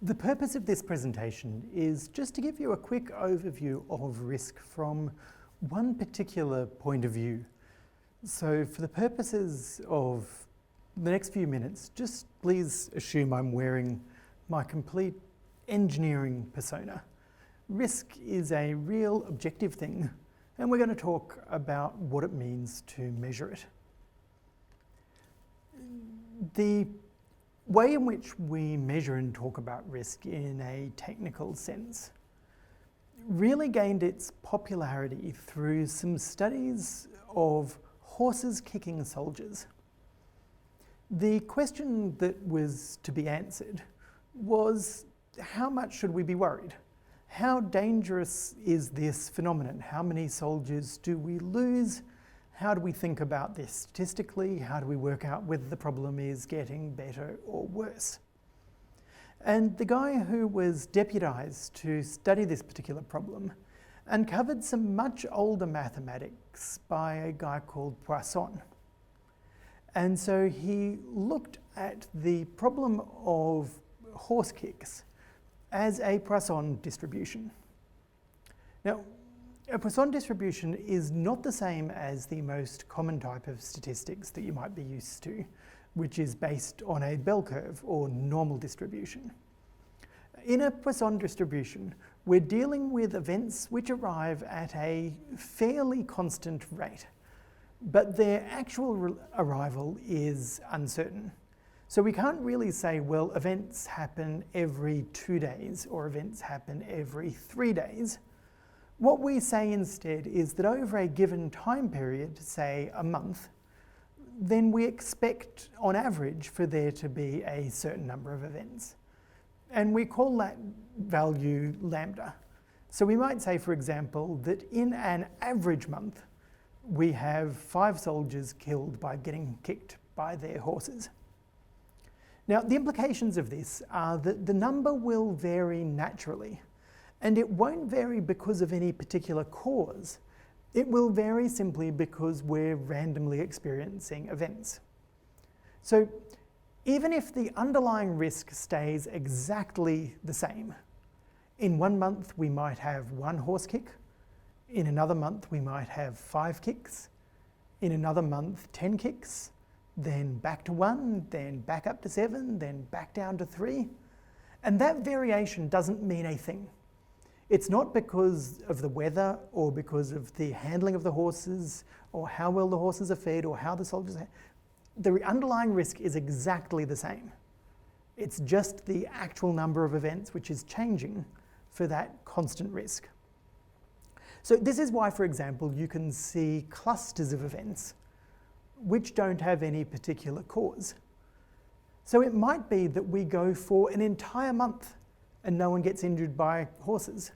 The purpose of this presentation is just to give you a quick overview of risk from one particular point of view. So for the purposes of the next few minutes, just please assume I'm wearing my complete engineering persona. Risk is a real objective thing, and we're going to talk about what it means to measure it. The way in which we measure and talk about risk in a technical sense really gained its popularity through some studies of horses kicking soldiers. The question that was to be answered was, how much should we be worried? How dangerous is this phenomenon? How many soldiers do we lose? How do we think about this statistically? How do we work out whether the problem is getting better or worse? And the guy who was deputised to study this particular problem uncovered some much older mathematics by a guy called Poisson. And so he looked at the problem of horse kicks as a Poisson distribution. Now, a Poisson distribution is not the same as the most common type of statistics that you might be used to, which is based on a bell curve or normal distribution. In a Poisson distribution, we're dealing with events which arrive at a fairly constant rate, but their actual arrival is uncertain. So we can't really say, well, events happen every 2 days or events happen every 3 days. What we say instead is that over a given time period, say a month, then we expect on average for there to be a certain number of events. And we call that value lambda. So we might say, for example, that in an average month, we have 5 soldiers killed by getting kicked by their horses. Now, the implications of this are that the number will vary naturally. And it won't vary because of any particular cause. It will vary simply because we're randomly experiencing events. So even if the underlying risk stays exactly the same, in 1 month we might have 1 horse kick, in another month we might have 5 kicks, in another month 10 kicks, then back to 1, then back up to 7, then back down to 3. And that variation doesn't mean a thing. It's not because of the weather or because of the handling of the horses or how well the horses are fed or how the soldiers are. The underlying risk is exactly the same. It's just the actual number of events which is changing for that constant risk. So this is why, for example, you can see clusters of events which don't have any particular cause. So it might be that we go for an entire month and no one gets injured by horses.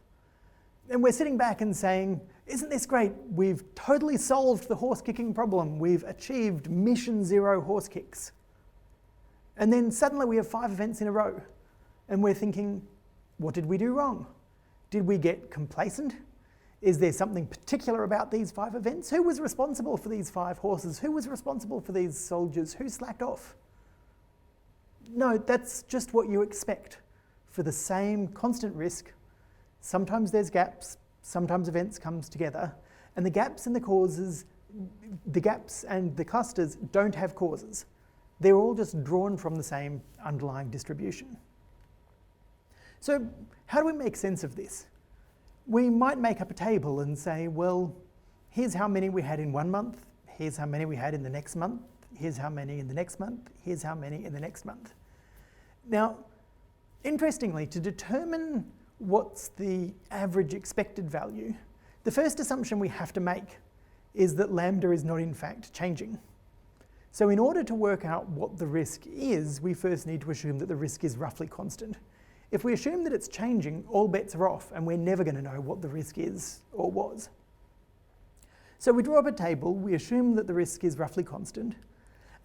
And we're sitting back and saying, isn't this great? We've totally solved the horse kicking problem. We've achieved mission 0 horse kicks. And then suddenly we have 5 events in a row. And we're thinking, what did we do wrong? Did we get complacent? Is there something particular about these 5 events? Who was responsible for these 5 horses? Who was responsible for these soldiers? Who slacked off? No, that's just what you expect for the same constant risk. Sometimes there's gaps, sometimes events comes together, and the gaps and the causes, the gaps and the clusters don't have causes. They're all just drawn from the same underlying distribution. So how do we make sense of this? We might make up a table and say, well, here's how many we had in 1 month, here's how many we had in the next month, here's how many in the next month, here's how many in the next month. Now, interestingly, to determine what's the average expected value, the first assumption we have to make is that lambda is not in fact changing. So in order to work out what the risk is, we first need to assume that the risk is roughly constant. If we assume that it's changing, all bets are off and we're never going to know what the risk is or was. So we draw up a table, we assume that the risk is roughly constant,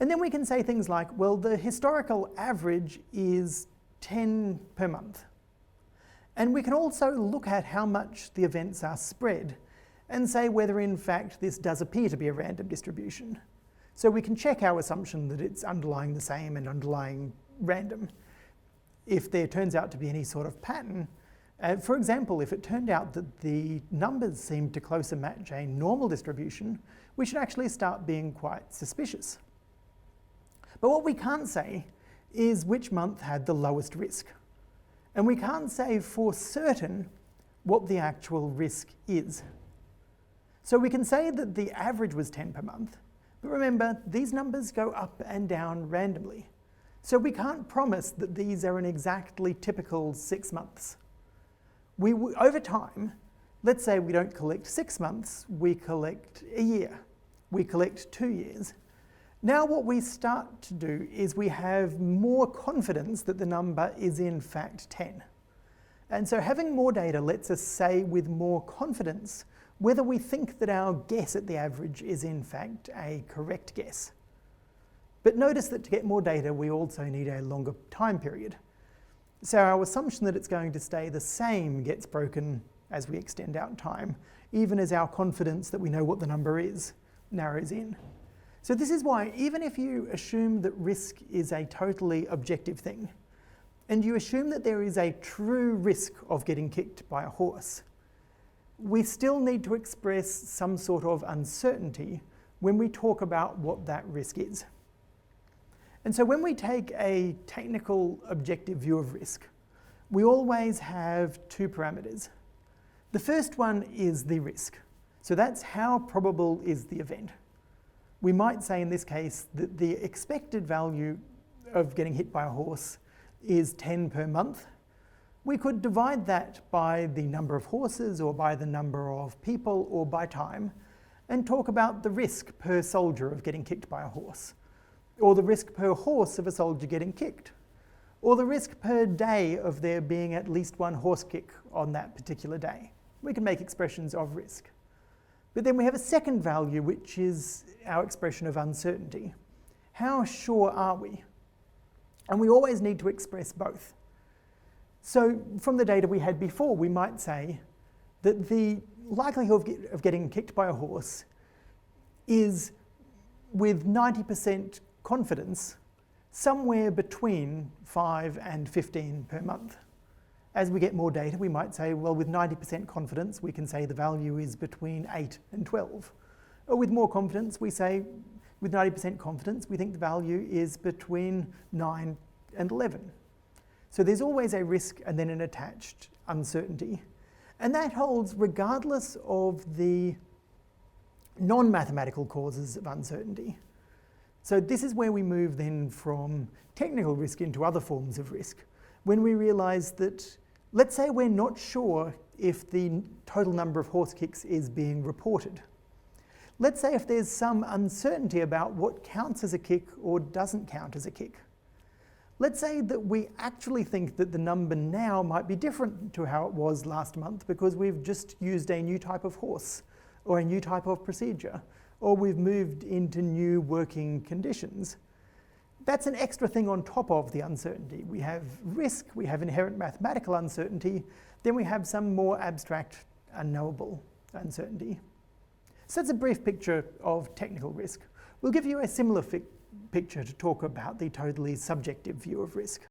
and then we can say things like, well, the historical average is 10 per month. And we can also look at how much the events are spread and say whether in fact this does appear to be a random distribution. So we can check our assumption that it's underlying the same and underlying random. if there turns out to be any sort of pattern. For example, if it turned out that the numbers seemed to closer match a normal distribution, we should actually start being quite suspicious. But what we can't say is which month had the lowest risk. And we can't say for certain what the actual risk is. So we can say that the average was 10 per month, but remember, these numbers go up and down randomly. So we can't promise that these are an exactly typical 6 months. Over time, let's say we don't collect 6 months, we collect a year, we collect 2 years. Now what we start to do is we have more confidence that the number is in fact 10. And so having more data lets us say with more confidence whether we think that our guess at the average is in fact a correct guess. But notice that to get more data, we also need a longer time period. So our assumption that it's going to stay the same gets broken as we extend out time, even as our confidence that we know what the number is narrows in. So this is why, even if you assume that risk is a totally objective thing, and you assume that there is a true risk of getting kicked by a horse, we still need to express some sort of uncertainty when we talk about what that risk is. And so when we take a technical objective view of risk, we always have 2 parameters. The first one is the risk. So that's how probable is the event. We might say in this case that the expected value of getting hit by a horse is 10 per month. We could divide that by the number of horses or by the number of people or by time and talk about the risk per soldier of getting kicked by a horse, or the risk per horse of a soldier getting kicked, or the risk per day of there being at least 1 horse kick on that particular day. We can make expressions of risk. But then we have a second value, which is our expression of uncertainty. How sure are we? And we always need to express both. So from the data we had before, we might say that the likelihood of getting kicked by a horse is, with 90% confidence, somewhere between 5 and 15 per month. As we get more data, we might say, well, with 90% confidence, we can say the value is between 8 and 12. Or with more confidence, we say, with 90% confidence, we think the value is between 9 and 11. So there's always a risk and then an attached uncertainty. And that holds regardless of the non-mathematical causes of uncertainty. So this is where we move then from technical risk into other forms of risk. When we realize that, let's say we're not sure if the total number of horse kicks is being reported. Let's say if there's some uncertainty about what counts as a kick or doesn't count as a kick. Let's say that we actually think that the number now might be different to how it was last month because we've just used a new type of horse or a new type of procedure, or we've moved into new working conditions. That's an extra thing on top of the uncertainty. We have risk, we have inherent mathematical uncertainty, then we have some more abstract, unknowable uncertainty. So that's a brief picture of technical risk. We'll give you a similar picture to talk about the totally subjective view of risk.